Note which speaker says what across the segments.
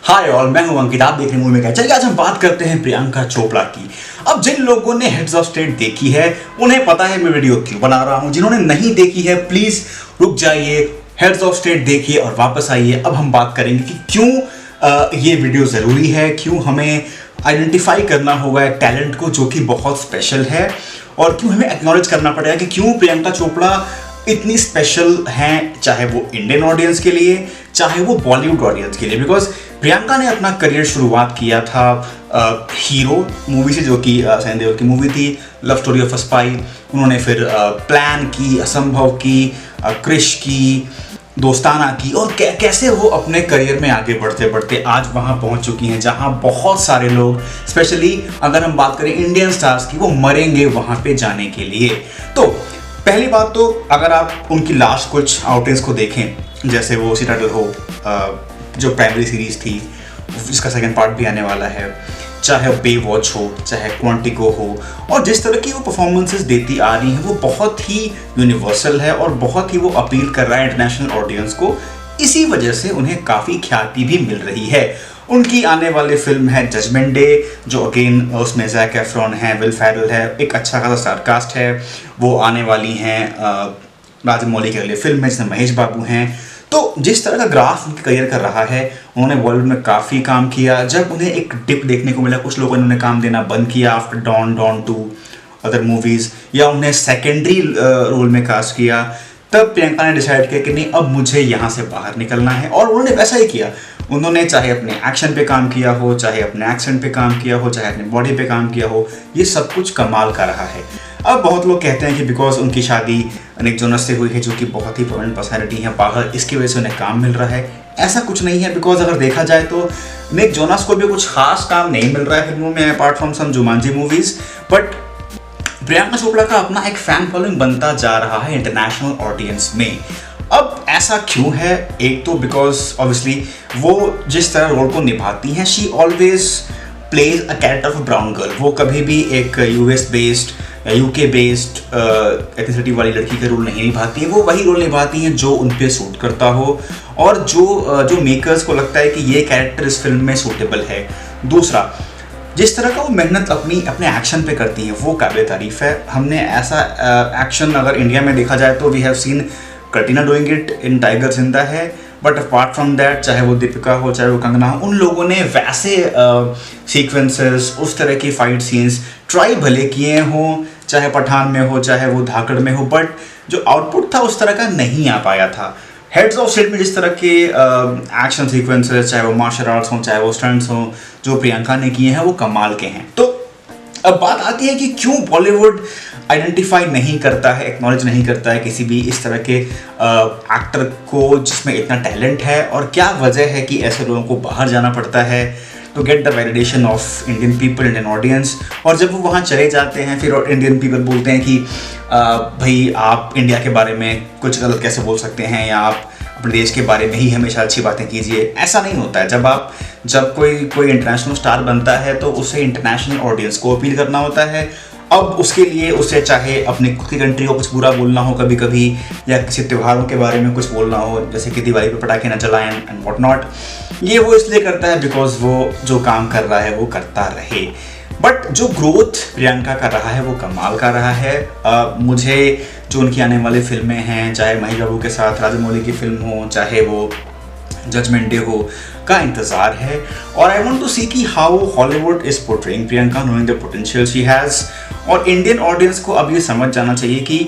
Speaker 1: Hi all, मैं हूं अंकित। आप देख रहे हैं मूवी मेकर। चलिए आज हम बात करते हैं प्रियंका चोपड़ा की। अब जिन लोगों ने हेड्स ऑफ स्टेट देखी है उन्हें पता है मैं वीडियो क्यों बना रहा हूं। जिन्होंने नहीं देखी है प्लीज रुक जाइए, हेड्स ऑफ स्टेट देखिए और वापस आइए। अब हम बात करेंगे कि क्यों ये वीडियो ज़रूरी है, क्यों हमें आइडेंटिफाई करना होगा एक टैलेंट को जो कि बहुत स्पेशल है, और क्यों हमें एक्नॉलेज करना पड़ेगा कि क्यों प्रियंका चोपड़ा इतनी स्पेशल हैं, चाहे वो इंडियन ऑडियंस के लिए चाहे वो बॉलीवुड ऑडियंस के लिए। बिकॉज प्रियंका ने अपना करियर शुरुआत किया था हीरो मूवी से, जो कि सनी देओल की मूवी थी, love story of a spy. उन्होंने फिर प्लान की, असंभव की, क्रिश की, दोस्ताना की, और कैसे वो अपने करियर में आगे बढ़ते बढ़ते आज वहाँ पहुँच चुकी हैं जहाँ बहुत सारे लोग, स्पेशली अगर हम बात करें इंडियन स्टार्स की, वो मरेंगे वहाँ पे जाने के लिए। तो पहली बात तो अगर आप उनकी लास्ट कुछ आउटिंग्स को देखें, जैसे वो सिटाडल हो जो प्राइमरी सीरीज थी, इसका सेकंड पार्ट भी आने वाला है, चाहे बे वॉच हो, चाहे क्वांटिको हो, और जिस तरह की वो परफॉर्मेंसेस देती आ रही हैं वो बहुत ही यूनिवर्सल है और बहुत ही वो अपील कर रहा है इंटरनेशनल ऑडियंस को। इसी वजह से उन्हें काफ़ी ख्याति भी मिल रही है। उनकी आने वाली फिल्म है जजमेंट डे, जो अगेन उसमें ज़ैक एफ्रॉन है, विल फेरल है, एक अच्छा खासा स्टार कास्ट है। वो आने वाली हैं राजमौली की अगली फिल्म में, जिसमें महेश बाबू हैं। तो जिस तरह का ग्राफ उनके करियर कर रहा है, उन्होंने बॉलीवुड में काफ़ी काम किया। जब उन्हें एक डिप देखने को मिला, कुछ लोगों ने उन्हें काम देना बंद किया after Don two other movies, या उन्हें सेकेंडरी रोल में कास्ट किया, तब प्रियंका ने डिसाइड किया कि नहीं, अब मुझे यहाँ से बाहर निकलना है। और उन्होंने वैसा ही किया। उन्होंने चाहे अपने एक्शन पे काम किया हो, चाहे अपने एक्सेंट पे काम किया हो, चाहे अपने बॉडी पे काम किया हो, ये सब कुछ कमाल का रहा है। अब बहुत लोग कहते हैं कि बिकॉज उनकी शादी निक जोनस से हुई है, जो कि बहुत ही प्रोमिनेंट पर्सनैलिटी है बाहर, इसकी वजह से उन्हें काम मिल रहा है। ऐसा कुछ नहीं है। बिकॉज अगर देखा जाए तो निक जोनस को भी कुछ खास काम नहीं मिल रहा है फिल्मों में, apart from some Jumanji movies, but Priyanka Chopra का अपना एक फैन फॉलोइंग बनता जा रहा है इंटरनेशनल ऑडियंस में। अब ऐसा क्यों है? एक तो बिकॉज ऑब्वियसली वो जिस तरह रोल को निभाती हैं, she always plays a character of a brown girl. वो कभी भी एक यूएस बेस्ड या यूके बेस्ड एथनिसिटी वाली लड़की का रोल नहीं निभाती है। वो वही रोल निभाती हैं जो उन पे सूट करता हो, और जो मेकर्स को लगता है कि ये कैरेक्टर इस फिल्म में सूटेबल है। दूसरा, जिस तरह का वो मेहनत अपने एक्शन पे करती हैं, वो काबिल तारीफ है। हमने ऐसा एक्शन अगर इंडिया में देखा जाए तो we have seen Katrina doing it in Tiger Zinda Hai, but apart from that, चाहे वो दीपिका हो, चाहे वो कंगना हो, उन लोगों ने वैसे सीक्वेंसेस, उस तरह की फाइट सीन्स ट्राई भले किए हों, चाहे पठान में हो, चाहे वो धाकड़ में हो, बट जो आउटपुट था उस तरह का नहीं आ पाया था। हेड्स ऑफ स्टेट में जिस तरह के एक्शन सीक्वेंसेस, चाहे वो मार्शल आर्ट्स हों, चाहे वो स्टंट्स हों, जो प्रियंका ने किए हैं, वो कमाल के हैं। तो अब बात आती है कि क्यों बॉलीवुड आइडेंटिफाई नहीं करता है, एक्नॉलेज नहीं करता है किसी भी इस तरह के एक्टर को जिसमें इतना टैलेंट है, और क्या वजह है कि ऐसे लोगों को बाहर जाना पड़ता है to get the validation of Indian people, Indian audience. और जब वो वहाँ चले जाते हैं, फिर इंडियन पीपल बोलते हैं कि भाई आप इंडिया के बारे में कुछ गलत कैसे बोल सकते हैं, या आप अपने देश के बारे में ही हमेशा अच्छी बातें कीजिए। ऐसा नहीं होता है। जब कोई इंटरनेशनल स्टार बनता है तो उसे इंटरनेशनल ऑडियंस को अपील करना होता है। अब उसके लिए उसे चाहे अपनी खुद की कंट्री को कुछ बुरा बोलना हो कभी कभी, या किसी त्योहारों के बारे में कुछ बोलना हो, जैसे कि दिवाली पे पटाखे न जलाएं एंड व्हाट नॉट, ये वो इसलिए करता है बिकॉज वो जो काम कर रहा है वो करता रहे। बट जो ग्रोथ प्रियंका कर रहा है वो कमाल का रहा है। मुझे जो उनकी आने वाली फिल्में हैं, चाहे महेश बाबू के साथ राजमौली की फिल्म हो, चाहे वो जजमेंट डे हो, का इंतज़ार है। और आई वॉन्ट टू सी कि how Hollywood is portraying Priyanka, knowing the potential she has. और इंडियन ऑडियंस को अब ये समझ जाना चाहिए कि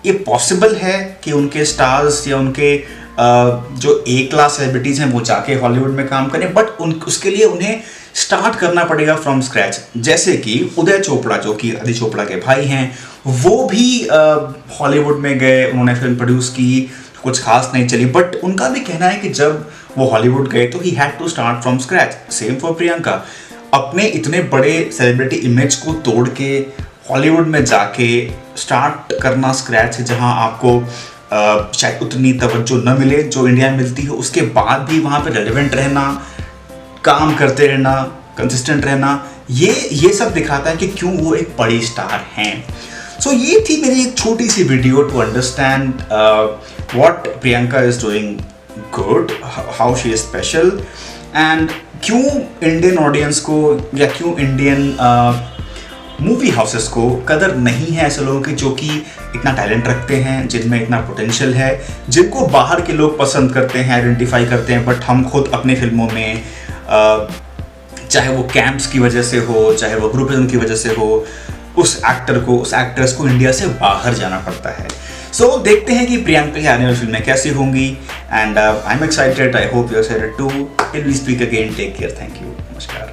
Speaker 1: ये पॉसिबल है कि उनके स्टार्स या उनके जो ए क्लास सेलिब्रिटीज़ हैं वो जाके हॉलीवुड में काम करें, बट उसके लिए उन्हें स्टार्ट करना पड़ेगा फ्रॉम स्क्रैच। जैसे कि उदय चोपड़ा, जो कि आदित्य चोपड़ा के भाई हैं, वो भी हॉलीवुड में गए, उन्होंने फिल्म प्रोड्यूस की, कुछ खास नहीं चली, बट उनका भी कहना है कि जब वो हॉलीवुड गए तो he had to start from scratch. Same for Priyanka. अपने इतने बड़े सेलिब्रिटी इमेज को तोड़ के हॉलीवुड में जाके स्टार्ट करना स्क्रैच से, जहां आपको शायद उतनी तवज्जो न मिले जो इंडिया में मिलती है, उसके बाद भी वहाँ पे रेलेवेंट रहना, काम करते रहना, कंसिस्टेंट रहना, ये सब दिखाता है कि क्यों वो एक बड़ी स्टार हैं। सो ये थी मेरी एक छोटी सी video to understand what Priyanka is doing good, how she is special, and क्यों इंडियन ऑडियंस को या क्यों इंडियन मूवी हाउसेस को कदर नहीं है ऐसे लोगों की जो कि इतना टैलेंट रखते हैं, जिनमें इतना पोटेंशियल है, जिनको बाहर के लोग पसंद करते हैं, आइडेंटिफाई करते हैं, बट हम खुद अपने फिल्मों में चाहे वो कैंप्स की वजह से हो, चाहे वो ग्रुपिज्म की वजह से हो, उस एक्टर को, उस एक्ट्रेस को इंडिया से बाहर जाना पड़ता है। सो देखते हैं कि प्रियंका की आने वाली फिल्में कैसी होंगी, and I am excited, I hope you are excited too. Till we speak again, take care, thank you, नमस्कार।